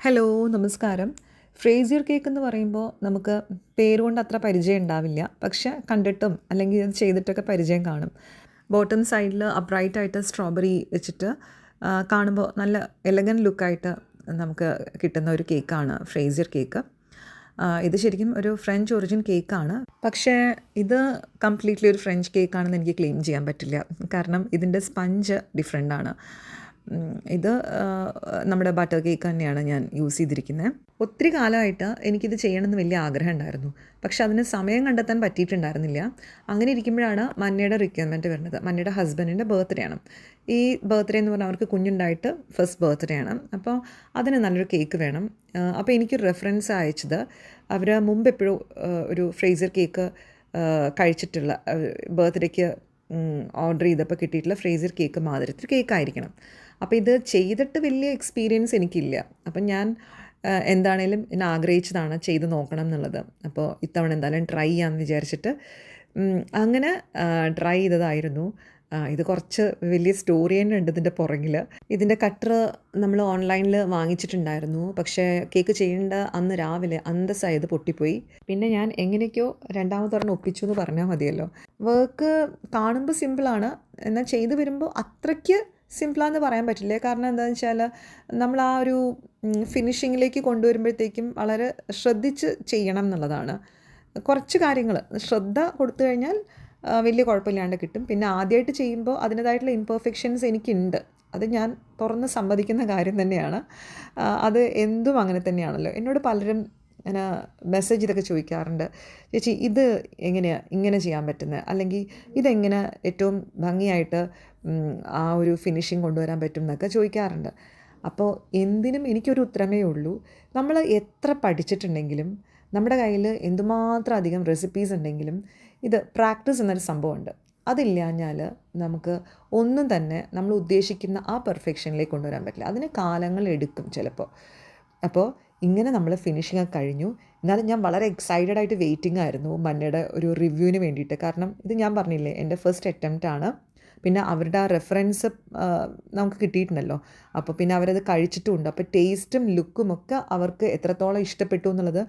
Hello, നമസ്കാരം. Frasier cake എന്ന് പറയുമ്പോൾ നമുക്ക് പേരുകൊണ്ട് അത്ര പരിചയം ഉണ്ടാവില്ല. പക്ഷെ കണ്ടിട്ടും അല്ലെങ്കിൽ ഇത് ചെയ്തിട്ടൊക്കെ പരിചയം കാണും. ബോട്ടം സൈഡിൽ അപ്രൈറ്റ് ആയിട്ട് സ്ട്രോബെറി വെച്ചിട്ട് കാണുമ്പോൾ നല്ല എലഗൻറ്റ് ലുക്കായിട്ട് നമുക്ക് കിട്ടുന്ന ഒരു കേക്കാണ് ഫ്രേസിയർ കേക്ക്. ഇത് ശരിക്കും ഒരു ഫ്രഞ്ച് ഒറിജിൻ കേക്കാണ്. പക്ഷേ ഇത് കംപ്ലീറ്റ്ലി ഒരു ഫ്രഞ്ച് കേക്കാണെന്ന് എനിക്ക് ക്ലെയിം ചെയ്യാൻ പറ്റില്ല. കാരണം ഇതിൻ്റെ സ്പഞ്ച് ഡിഫറെൻ്റ് ആണ്. ഇത് നമ്മുടെ ബട്ടർ കേക്ക് തന്നെയാണ് ഞാൻ യൂസ് ചെയ്തിരിക്കുന്നത്. ഒത്തിരി കാലമായിട്ട് എനിക്കിത് ചെയ്യണമെന്ന് വലിയ ആഗ്രഹം ഉണ്ടായിരുന്നു. പക്ഷെ അതിന് സമയം കണ്ടെത്താൻ പറ്റിയിട്ടുണ്ടായിരുന്നില്ല. അങ്ങനെ ഇരിക്കുമ്പോഴാണ് മന്നയുടെ റിക്വയർമെൻറ്റ് വരുന്നത്. മന്നയുടെ ഹസ്ബൻഡിൻ്റെ ബർത്ത്ഡേ ആണ്. ഈ ബർത്ത്ഡേ എന്ന് പറഞ്ഞാൽ അവർക്ക് കുഞ്ഞുണ്ടായിട്ട് ഫസ്റ്റ് ബർത്ത്ഡേ ആണ്. അപ്പോൾ അതിന് നല്ലൊരു കേക്ക് വേണം. അപ്പോൾ എനിക്കൊരു റെഫറൻസ് അയച്ചത് അവർ മുമ്പ് എപ്പോഴും ഒരു ഫ്രേസർ കേക്ക് കഴിച്ചിട്ടുള്ള ബർത്ത്ഡേക്ക് ഓർഡർ ചെയ്തപ്പോൾ കിട്ടിയിട്ടുള്ള ഫ്രേസർ കേക്ക് മാതിരത്തിൽ കേക്കായിരിക്കണം. അപ്പോൾ ഇത് ചെയ്തിട്ട് വലിയ എക്സ്പീരിയൻസ് എനിക്കില്ല. അപ്പം ഞാൻ എന്താണേലും ഞാൻ ആഗ്രഹിച്ചതാണ് ചെയ്ത് നോക്കണം എന്നുള്ളത്. അപ്പോൾ ഇത്തവണ എന്തായാലും ട്രൈ ചെയ്യാമെന്ന് വിചാരിച്ചിട്ട് അങ്ങനെ ട്രൈ ചെയ്തതായിരുന്നു. ഇത് കുറച്ച് വലിയ സ്റ്റോറി തന്നെ ഉണ്ട് ഇതിൻ്റെ പുറകിൽ. ഇതിൻ്റെ കട്ടർ നമ്മൾ ഓൺലൈനിൽ വാങ്ങിച്ചിട്ടുണ്ടായിരുന്നു. പക്ഷേ കേക്ക് ചെയ്യേണ്ട അന്ന് രാവിലെ അന്തസ്സായത് പൊട്ടിപ്പോയി. പിന്നെ ഞാൻ എങ്ങനെയൊക്കെയോ രണ്ടാമതൊരെണ്ണം ഒപ്പിച്ചു എന്ന് പറഞ്ഞാൽ മതിയല്ലോ. വർക്ക് കാണുമ്പോൾ സിമ്പിളാണ്, എന്നാൽ ചെയ്തു വരുമ്പോൾ അത്രയ്ക്ക് സിമ്പിളാന്ന് പറയാൻ പറ്റില്ല. കാരണം എന്താണെന്ന് വെച്ചാൽ നമ്മൾ ആ ഒരു ഫിനിഷിങ്ങിലേക്ക് കൊണ്ടുവരുമ്പോഴത്തേക്കും വളരെ ശ്രദ്ധിച്ച് ചെയ്യണം എന്നുള്ളതാണ്. കുറച്ച് കാര്യങ്ങൾ ശ്രദ്ധ കൊടുത്തു കഴിഞ്ഞാൽ വലിയ കുഴപ്പമില്ലാണ്ട് കിട്ടും. പിന്നെ ആദ്യമായിട്ട് ചെയ്യുമ്പോൾ അതിൻ്റേതായിട്ടുള്ള ഇംപെർഫെക്ഷൻസ് എനിക്കുണ്ട്. അത് ഞാൻ തുറന്ന് സമ്മതിക്കുന്ന കാര്യം തന്നെയാണ്. അത് എന്തും അങ്ങനെ തന്നെയാണല്ലോ. എന്നോട് പലരും ഇങ്ങനെ മെസ്സേജ് ഇതൊക്കെ ചോദിക്കാറുണ്ട്. ചേച്ചി ഇത് എങ്ങനെയാണ് ഇങ്ങനെ ചെയ്യാൻ പറ്റുന്നത്, അല്ലെങ്കിൽ ഇതെങ്ങനെ ഏറ്റവും ഭംഗിയായിട്ട് ആ ഒരു ഫിനിഷിങ് കൊണ്ടുവരാൻ പറ്റും എന്നൊക്കെ ചോദിക്കാറുണ്ട്. അപ്പോൾ എന്തിനും എനിക്കൊരു ഉത്തരമേ ഉള്ളൂ. നമ്മൾ എത്ര പഠിച്ചിട്ടുണ്ടെങ്കിലും നമ്മുടെ കയ്യിൽ എന്തുമാത്രം അധികം റെസിപ്പീസ് ഉണ്ടെങ്കിലും ഇത് പ്രാക്ടീസ് എന്നൊരു സംഭവമുണ്ട്. അതില്ലാഞ്ഞാൽ നമുക്ക് ഒന്നും തന്നെ നമ്മൾ ഉദ്ദേശിക്കുന്ന ആ പെർഫെക്ഷനിലേക്ക് കൊണ്ടുവരാൻ പറ്റില്ല. അതിന് കാലങ്ങൾ എടുക്കും ചിലപ്പോൾ. അപ്പോൾ ഇങ്ങനെ നമ്മൾ ഫിനിഷിങ് കഴിഞ്ഞു. എന്നാലും ഞാൻ വളരെ എക്സൈറ്റഡ് ആയിട്ട് വെയിറ്റിംഗ് ആയിരുന്നു മന്നയുടെ ഒരു റിവ്യൂവിന് വേണ്ടിയിട്ട്. കാരണം ഇത് ഞാൻ പറഞ്ഞില്ലേ, എൻ്റെ ഫസ്റ്റ് അറ്റംപ്റ്റ് ആണ്. പിന്നെ അവരുടെ ആ റെഫറൻസ് നമുക്ക് കിട്ടിയിട്ടുണ്ടല്ലോ. അപ്പോൾ പിന്നെ അവരത് കഴിച്ചിട്ടുമുണ്ട്. അപ്പോൾ ടേസ്റ്റും ലുക്കും ഒക്കെ അവർക്ക് എത്രത്തോളം ഇഷ്ടപ്പെട്ടു എന്നുള്ളത്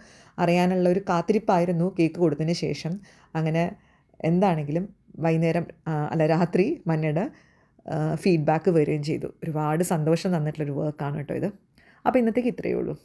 അറിയാനുള്ള ഒരു കാത്തിരിപ്പായിരുന്നു കേക്ക് കൊടുത്തതിന് ശേഷം. അങ്ങനെ എന്താണെങ്കിലും വൈകുന്നേരം രാത്രി മന്നയുടെ ഫീഡ്ബാക്ക് വരികയും ചെയ്തു. ഒരുപാട് സന്തോഷം തന്നിട്ടുള്ളൊരു വർക്കാണ് കേട്ടോ ഇത്. അപ്പോൾ ഇന്നത്തേക്ക് ഇത്രയേ ഉള്ളൂ.